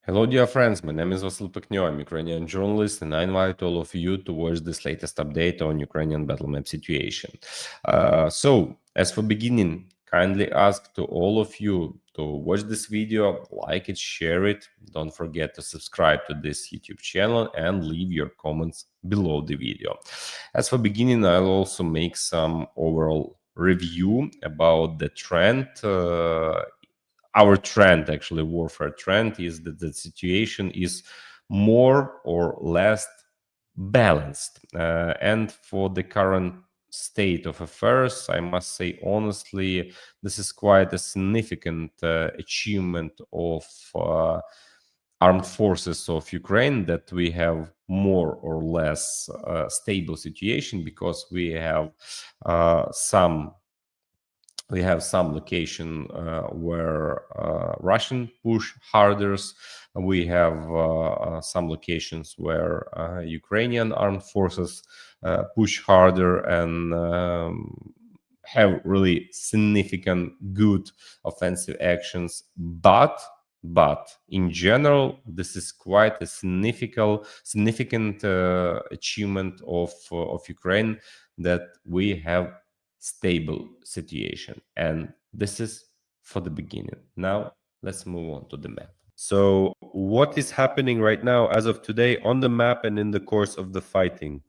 Hello, dear friends. My name is Vasil Peknyo. I'm a Ukrainian journalist, and I invite all of you to watch this latest update on Ukrainian battle map situation. As for beginning, kindly ask to all of you to watch this video, like it, share it. Don't forget to subscribe to this YouTube channel and leave your comments below the video. As for beginning, I'll also make some overall review about the trend our trend, actually warfare trend, is that the situation is more or less balanced. And for the current state of affairs, I must say honestly, this is quite a significant achievement of armed forces of Ukraine, that we have more or less stable situation, because we have some location where Russian push harder. We have some locations where Ukrainian armed forces push harder and have really significant good offensive actions. But in general, this is quite a significant achievement of Ukraine, that we have stable situation, and this is for the beginning. Now let's move on to the map. So what is happening right now as of today on the map and in the course of the fighting?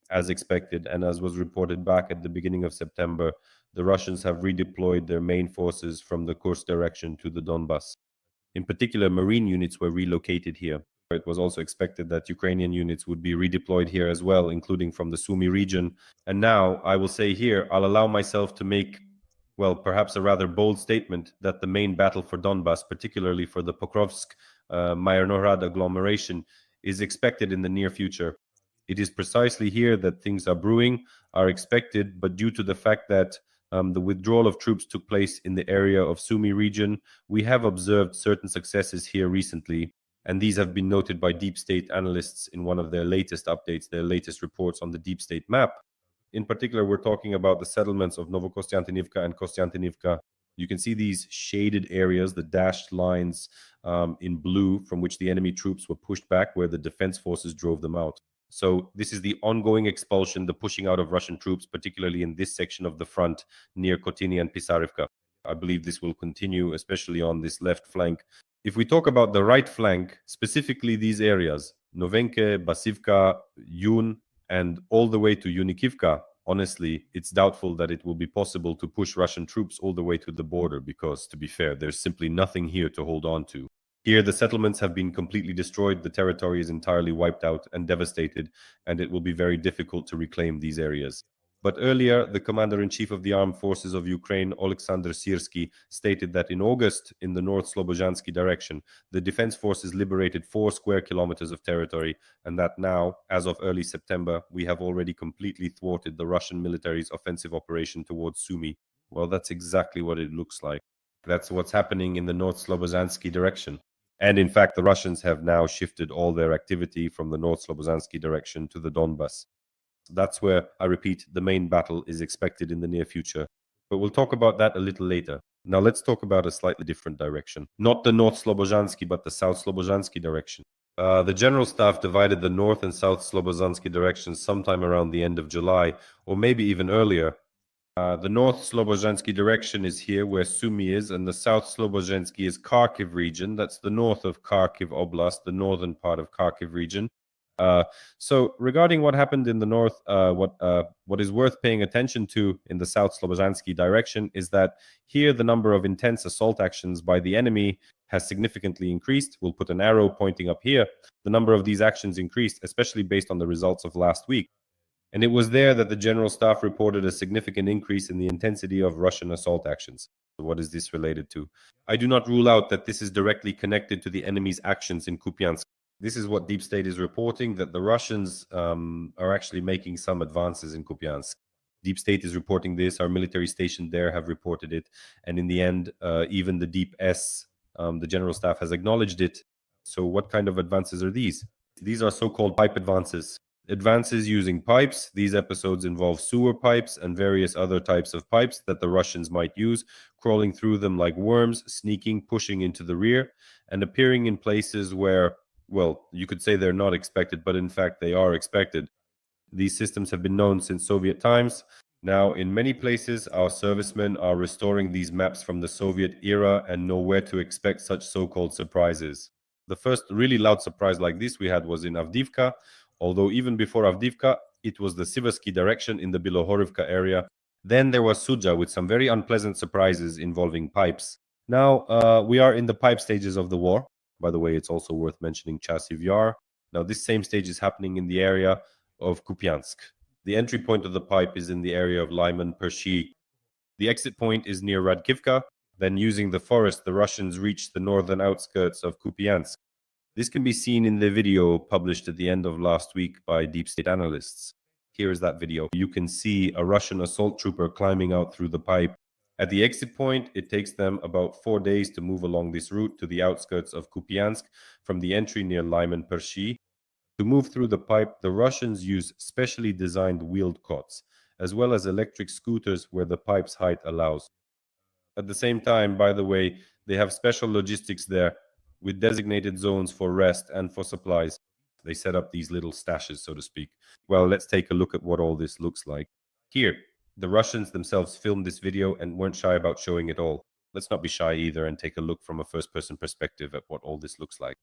As expected and as was reported back at the beginning of September, the Russians have redeployed their main forces from the Kursk direction to the Donbas. In particular, marine units were relocated here. It was also expected that Ukrainian units would be redeployed here as well, including from the Sumy region. And now I will say here, I'll allow myself to make, well, perhaps a rather bold statement that the main battle for Donbas, particularly for the Pokrovsk Mayornorad agglomeration, is expected in the near future. It is precisely here that things are expected, but due to the fact that the withdrawal of troops took place in the area of Sumy region, we have observed certain successes here recently, and these have been noted by deep state analysts in one of their latest updates, their latest reports on the deep state map. In particular, we're talking about the settlements of Novokostiantynivka and Kostiantynivka. You can see these shaded areas, the dashed lines in blue, from which the enemy troops were pushed back, where the defense forces drove them out. So this is the ongoing expulsion, the pushing out of Russian troops, particularly in this section of the front near Kotiny and Pisarivka. I believe this will continue, especially on this left flank. If we talk about the right flank, specifically these areas, Novenke, Basivka, Yun, and all the way to Yunikivka, honestly, it's doubtful that it will be possible to push Russian troops all the way to the border because, to be fair, there's simply nothing here to hold on to. Here, the settlements have been completely destroyed, the territory is entirely wiped out and devastated, and it will be very difficult to reclaim these areas. But earlier, the commander-in-chief of the armed forces of Ukraine, Oleksandr Syrsky, stated that in August, in the North Slobodansky direction, the defense forces liberated 4 square kilometers of territory, and that now, as of early September, we have already completely thwarted the Russian military's offensive operation towards Sumy. Well, that's exactly what it looks like. That's what's happening in the North Slobodansky direction. And in fact, the Russians have now shifted all their activity from the North Slobodansky direction to the Donbas. That's where, I repeat, the main battle is expected in the near future. But we'll talk about that a little later. Now let's talk about a slightly different direction. Not the North Slobodansky, but the South Slobodansky direction. The General Staff divided the North and South Slobodansky directions sometime around the end of July, or maybe even earlier. The North Slobodansky direction is here where Sumy is, and the South Slobodansky is Kharkiv region. That's the north of Kharkiv Oblast, the northern part of Kharkiv region. So regarding what happened in the north, what is worth paying attention to in the South Slobodansky direction is that here the number of intense assault actions by the enemy has significantly increased. We'll put an arrow pointing up here. The number of these actions increased, especially based on the results of last week. And it was there that the General Staff reported a significant increase in the intensity of Russian assault actions. What is this related to? I do not rule out that this is directly connected to the enemy's actions in Kupiansk. This is what Deep State is reporting, that the Russians are actually making some advances in Kupiansk. Deep State is reporting this. Our military station there have reported it. And in the end, even the Deep S, the General Staff has acknowledged it. So what kind of advances are these? These are so-called pipe advances. Advances using pipes. These episodes involve sewer pipes and various other types of pipes that the Russians might use, crawling through them like worms, sneaking, pushing into the rear. and appearing in places where, well, you could say they're not expected, but in fact they are expected. These systems have been known since Soviet times. Now, in many places, our servicemen are restoring these maps from the Soviet era and know where to expect such so-called surprises. The first really loud surprise like this we had was in Avdiivka, although even before Avdiivka, it was the Siversky direction in the Bilohorivka area. Then there was Sudzha with some very unpleasant surprises involving pipes. Now, we are in the pipe stages of the war. By the way, it's also worth mentioning Chasiv Yar. Now, this same stage is happening in the area of Kupiansk. The entry point of the pipe is in the area of Lyman Pershi. The exit point is near Radkivka. Then, using the forest, the Russians reach the northern outskirts of Kupiansk. This can be seen in the video published at the end of last week by deep state analysts. Here is that video. You can see a Russian assault trooper climbing out through the pipe. At the exit point, it takes them about 4 days to move along this route to the outskirts of Kupiansk from the entry near Lyman Pershi. To move through the pipe, the Russians use specially designed wheeled cots, as well as electric scooters where the pipe's height allows. At the same time, by the way, they have special logistics there with designated zones for rest and for supplies. They set up these little stashes, so to speak. Well, let's take a look at what all this looks like. Here, the Russians themselves filmed this video and weren't shy about showing it all. Let's not be shy either and take a look from a first-person perspective at what all this looks like.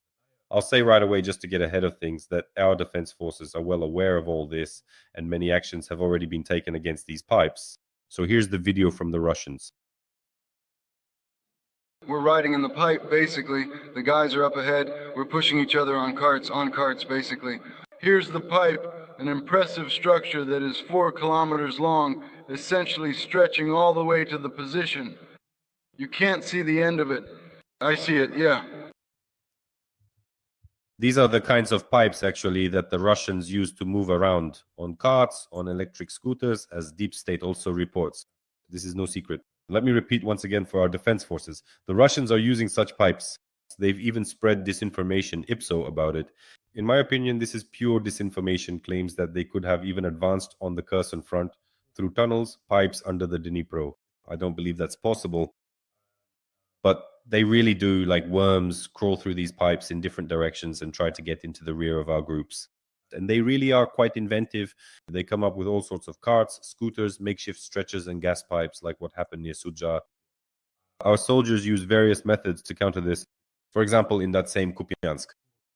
I'll say right away, just to get ahead of things, that our defense forces are well aware of all this, and many actions have already been taken against these pipes. So here's the video from the Russians. We're riding in the pipe, basically. The guys are up ahead. We're pushing each other on carts, basically. Here's the pipe, an impressive structure that is 4 kilometers long, essentially stretching all the way to the position. You can't see the end of it. I see it, yeah. These are the kinds of pipes, actually, that the Russians use to move around on carts, on electric scooters, as Deep State also reports. This is no secret. Let me repeat once again for our defense forces. The Russians are using such pipes. They've even spread disinformation, ipso, about it. In my opinion, this is pure disinformation, claims that they could have even advanced on the Kherson front through tunnels, pipes under the Dnipro. I don't believe that's possible. But they really do, like worms, crawl through these pipes in different directions and try to get into the rear of our groups. And they really are quite inventive. They come up with all sorts of carts, scooters, makeshift stretchers, and gas pipes, like what happened near Sudzha. Our soldiers use various methods to counter this. For example, in that same Kupiansk.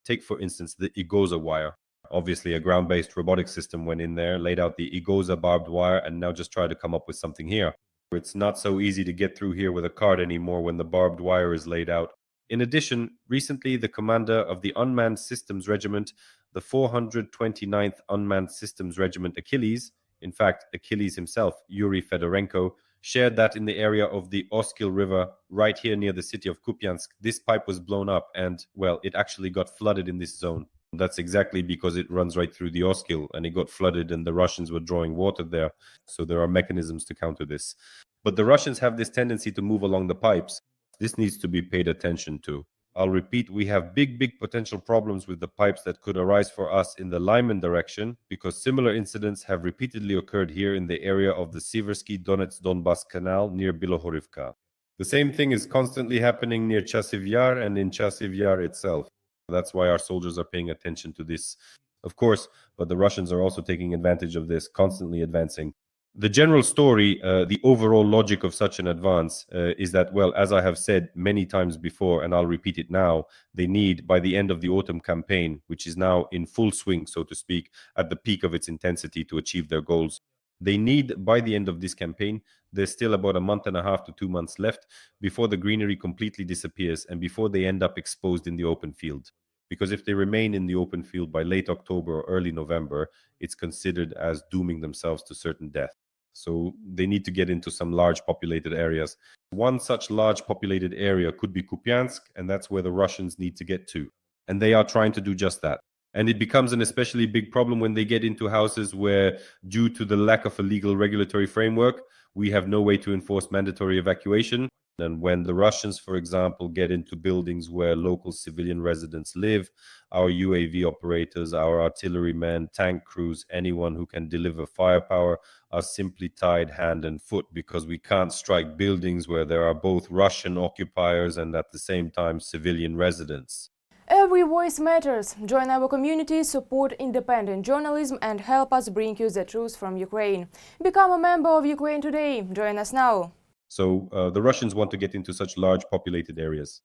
Take, for instance, the Igoza wire. Obviously, a ground-based robotic system went in there, laid out the Igoza barbed wire, and now just try to come up with something here. It's not so easy to get through here with a cart anymore when the barbed wire is laid out. In addition, recently the commander of the Unmanned Systems Regiment, the 429th Unmanned Systems Regiment Achilles, in fact Achilles himself, Yuri Fedorenko, shared that in the area of the Oskil River, right here near the city of Kupiansk, this pipe was blown up and, well, it actually got flooded in this zone. That's exactly because it runs right through the Oskil and it got flooded and the Russians were drawing water there. So there are mechanisms to counter this. But the Russians have this tendency to move along the pipes. This needs to be paid attention to. I'll repeat, we have big potential problems with the pipes that could arise for us in the Lyman direction because similar incidents have repeatedly occurred here in the area of the Siversky Donetsk-Donbass Canal near Bilohorivka. The same thing is constantly happening near Chasiv Yar and in Chasiv Yar itself. That's why our soldiers are paying attention to this, of course, but the Russians are also taking advantage of this, constantly advancing. The general story, the overall logic of such an advance is that, well, as I have said many times before, and I'll repeat it now, they need, by the end of the autumn campaign, which is now in full swing, so to speak, at the peak of its intensity to achieve their goals, they need, by the end of this campaign, there's still about a month and a half to 2 months left before the greenery completely disappears and before they end up exposed in the open field. Because if they remain in the open field by late October or early November, it's considered as dooming themselves to certain death. So they need to get into some large populated areas. One such large populated area could be Kupiansk, and that's where the Russians need to get to. And they are trying to do just that. And it becomes an especially big problem when they get into houses where, due to the lack of a legal regulatory framework, we have no way to enforce mandatory evacuation. And when the Russians, for example, get into buildings where local civilian residents live, our UAV operators, our artillerymen, tank crews, anyone who can deliver firepower are simply tied hand and foot because we can't strike buildings where there are both Russian occupiers and at the same time civilian residents. Every voice matters. Join our community, support independent journalism and help us bring you the truth from Ukraine. Become a member of Ukraine Today. Join us now. So the Russians want to get into such large populated areas.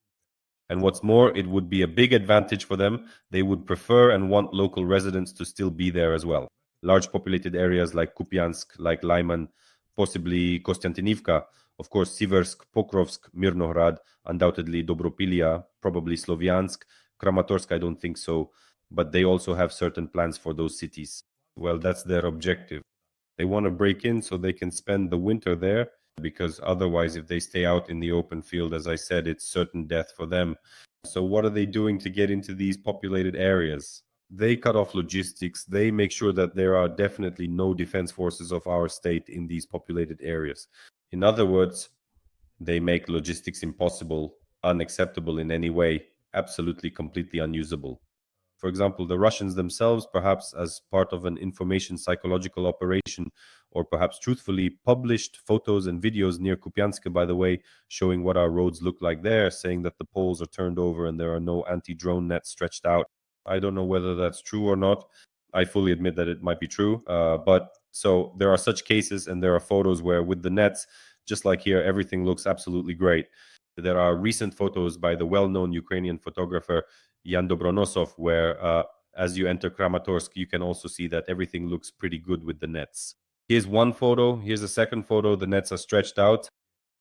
And what's more, it would be a big advantage for them. They would prefer and want local residents to still be there as well. Large populated areas like Kupiansk, like Lyman, possibly Kostiantynivka, of course, Siversk, Pokrovsk, Mirnograd, undoubtedly Dobropilia, probably Sloviansk, Kramatorsk, I don't think so, but they also have certain plans for those cities. Well, that's their objective. They want to break in so they can spend the winter there, because otherwise, if they stay out in the open field, as I said, it's certain death for them. So what are they doing to get into these populated areas? They cut off logistics. They make sure that there are definitely no defense forces of our state in these populated areas. In other words, they make logistics impossible, unacceptable in any way, absolutely, completely unusable. For example, the Russians themselves, perhaps as part of an information psychological operation, or perhaps truthfully, published photos and videos near Kupiansk, by the way, showing what our roads look like there, saying that the poles are turned over and there are no anti-drone nets stretched out. I don't know whether that's true or not. I fully admit that it might be true. But so there are such cases and there are photos where with the nets, just like here, everything looks absolutely great. There are recent photos by the well-known Ukrainian photographer Yan Dobronosov, where as you enter Kramatorsk, you can also see that everything looks pretty good with the nets. Here's one photo. Here's a second photo. The nets are stretched out.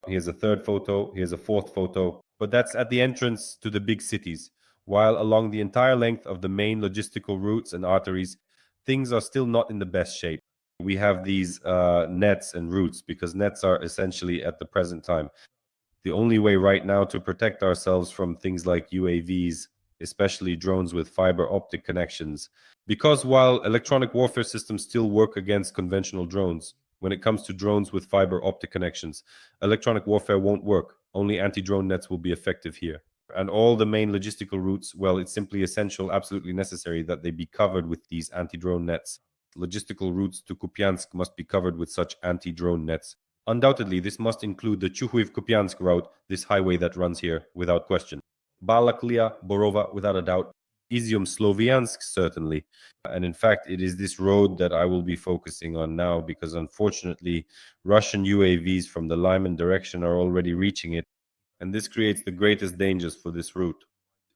Here's a third photo. Here's a fourth photo. But that's at the entrance to the big cities. While along the entire length of the main logistical routes and arteries, things are still not in the best shape. We have these nets and routes because nets are essentially at the present time the only way right now to protect ourselves from things like UAVs, especially drones with fiber optic connections. Because while electronic warfare systems still work against conventional drones, when it comes to drones with fiber optic connections, electronic warfare won't work. Only anti-drone nets will be effective here. And all the main logistical routes, well, it's simply essential, absolutely necessary that they be covered with these anti-drone nets. Logistical routes to Kupiansk must be covered with such anti-drone nets. Undoubtedly, this must include the Chuhuiv-Kupiansk route, this highway that runs here, without question. Balaklia, Borova, without a doubt. Izium-Sloviansk, certainly. And in fact, it is this road that I will be focusing on now because unfortunately, Russian UAVs from the Lyman direction are already reaching it. And this creates the greatest dangers for this route.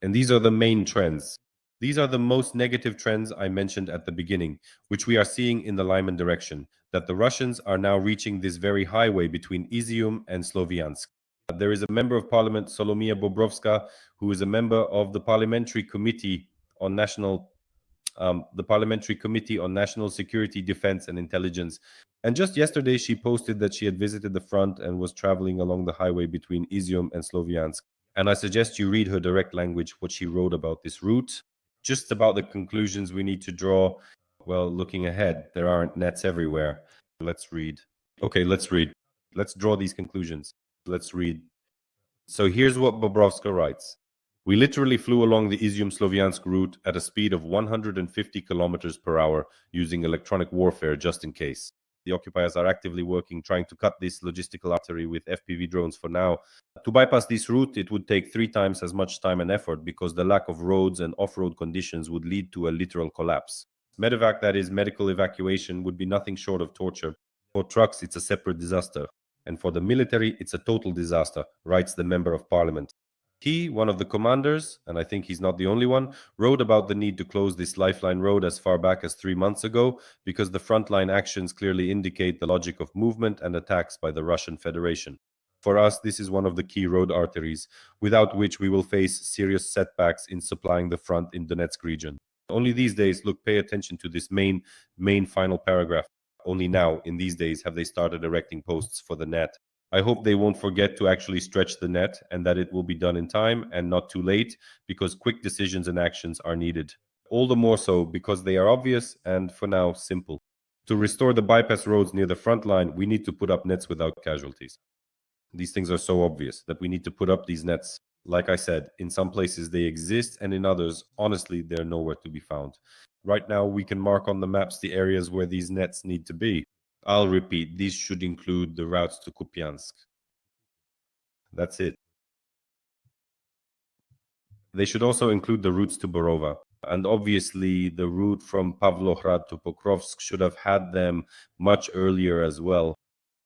And these are the main trends. These are the most negative trends I mentioned at the beginning, which we are seeing in the Lyman direction, that the Russians are now reaching this very highway between Izium and Sloviansk. There is a member of parliament, Solomia Bobrovska, who is a member of the Parliamentary Committee on National Security, Defense and Intelligence. And just yesterday, she posted that she had visited the front and was traveling along the highway between Izium and Sloviansk. And I suggest you read her direct language, what she wrote about this route, just about the conclusions we need to draw. Well, looking ahead, there aren't nets everywhere. Let's read. Okay, let's read. Let's draw these conclusions. Let's read. So here's what Bobrovska writes. We literally flew along the Izium-Sloviansk route at a speed of 150 kilometers per hour using electronic warfare just in case. The occupiers are actively working trying to cut this logistical artery with FPV drones for now. To bypass this route, it would take 3 times as much time and effort because the lack of roads and off-road conditions would lead to a literal collapse. Medevac, that is medical evacuation, would be nothing short of torture. For trucks, it's a separate disaster. And for the military, it's a total disaster, writes the member of parliament. He, one of the commanders, and I think he's not the only one, wrote about the need to close this lifeline road as far back as 3 months ago because the frontline actions clearly indicate the logic of movement and attacks by the Russian Federation. For us, this is one of the key road arteries, without which we will face serious setbacks in supplying the front in Donetsk region. Only these days, look, pay attention to this main final paragraph. Only now, in these days, have they started erecting posts for the net. I hope they won't forget to actually stretch the net and that it will be done in time and not too late because quick decisions and actions are needed. All the more so because they are obvious and, for now, simple. To restore the bypass roads near the front line, we need to put up nets without casualties. These things are so obvious that we need to put up these nets. Like I said, in some places they exist, and in others, honestly, they're nowhere to be found. Right now, we can mark on the maps the areas where these nets need to be. I'll repeat, these should include the routes to Kupiansk. That's it. They should also include the routes to Borova. And obviously, the route from Pavlohrad to Pokrovsk should have had them much earlier as well.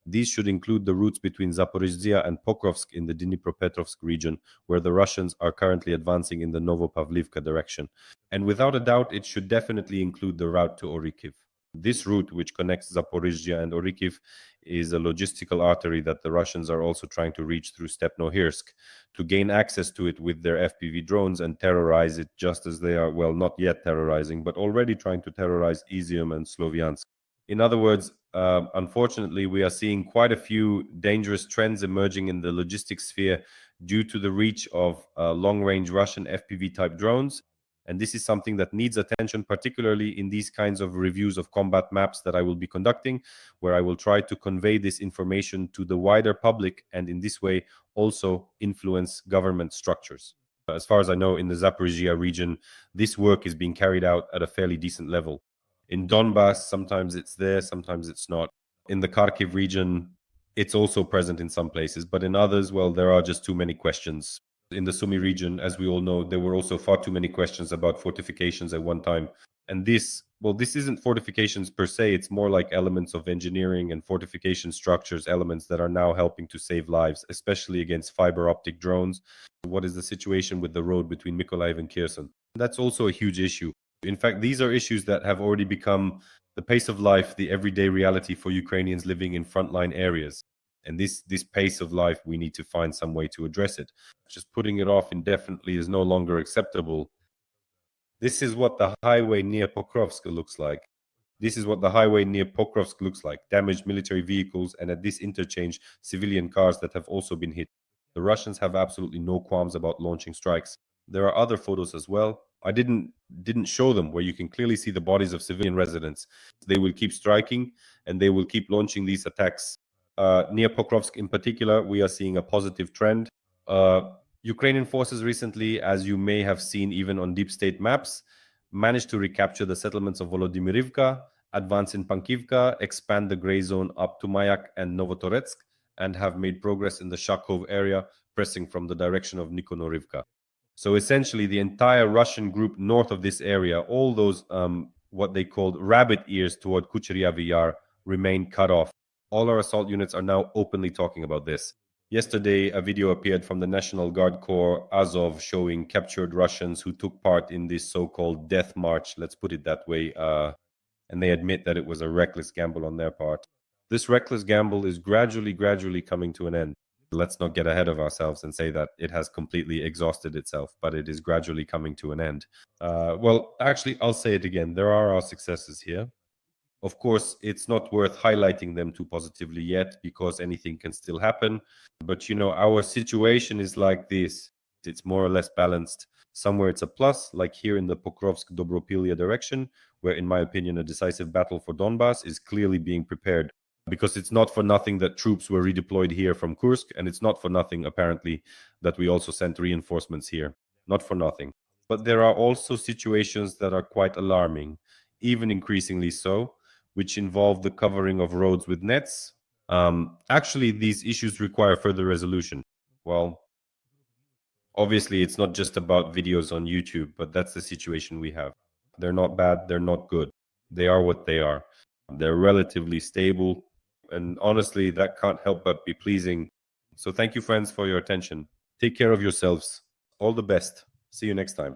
These should include the routes between Zaporizhzhia and Pokrovsk in the Dnipropetrovsk region, where the Russians are currently advancing in the Novopavlivka direction. And without a doubt, it should definitely include the route to Orikiv. This route, which connects Zaporizhzhia and Orikiv, is a logistical artery that the Russians are also trying to reach through Stepnohirsk to gain access to it with their FPV drones and terrorize it just as they are, well, not yet terrorizing, but already trying to terrorize Izium and Sloviansk. In other words, unfortunately, we are seeing quite a few dangerous trends emerging in the logistics sphere due to the reach of long-range Russian FPV-type drones. And this is something that needs attention, particularly in these kinds of reviews of combat maps that I will be conducting, where I will try to convey this information to the wider public and in this way also influence government structures. As far as I know, in the Zaporizhzhia region, this work is being carried out at a fairly decent level. In Donbass, sometimes it's there, sometimes it's not. In the Kharkiv region, it's also present in some places, but in others, well, there are just too many questions. In the Sumy region, as we all know, there were also far too many questions about fortifications at one time. And this isn't fortifications per se, it's more like elements of engineering and fortification structures, elements that are now helping to save lives, especially against fiber optic drones. What is the situation with the road between Mykolaiv and Kherson? That's also a huge issue. In fact, these are issues that have already become the pace of life, the everyday reality for Ukrainians living in frontline areas. And this pace of life, we need to find some way to address it. Just putting it off indefinitely is no longer acceptable. This is what the highway near Pokrovsk looks like. This is what the highway near Pokrovsk looks like. Damaged military vehicles, and at this interchange, civilian cars that have also been hit. The Russians have absolutely no qualms about launching strikes. There are other photos as well. I didn't show them, where you can clearly see the bodies of civilian residents. They will keep striking and they will keep launching these attacks. Near Pokrovsk in particular, we are seeing a positive trend. Ukrainian forces recently, as you may have seen even on deep state maps, managed to recapture the settlements of Volodymyrivka, advance in Pankivka, expand the gray zone up to Mayak and Novotoretsk, and have made progress in the Shakov area, pressing from the direction of Nikonorivka. So essentially, the entire Russian group north of this area, all those what they called rabbit ears toward Kucheryavy Yar, remain cut off. All our assault units are now openly talking about this. Yesterday, a video appeared from the National Guard Corps Azov showing captured Russians who took part in this so-called death march, let's put it that way, and they admit that it was a reckless gamble on their part. This reckless gamble is gradually coming to an end. Let's not get ahead of ourselves and say that it has completely exhausted itself, but it is gradually coming to an end. Well, actually, I'll say it again. There are our successes here. Of course, it's not worth highlighting them too positively yet because anything can still happen. But, our situation is like this. It's more or less balanced. Somewhere it's a plus, like here in the Pokrovsk-Dobropilia direction, where, in my opinion, a decisive battle for Donbass is clearly being prepared. Because it's not for nothing that troops were redeployed here from Kursk, and it's not for nothing, apparently, that we also sent reinforcements here. Not for nothing. But there are also situations that are quite alarming, even increasingly so, which involve the covering of roads with nets. Actually, these issues require further resolution. Well, obviously, it's not just about videos on YouTube, but that's the situation we have. They're not bad, they're not good. They are what they are. They're relatively stable, and honestly, that can't help but be pleasing. So thank you, friends, for your attention. Take care of yourselves. All the best. See you next time.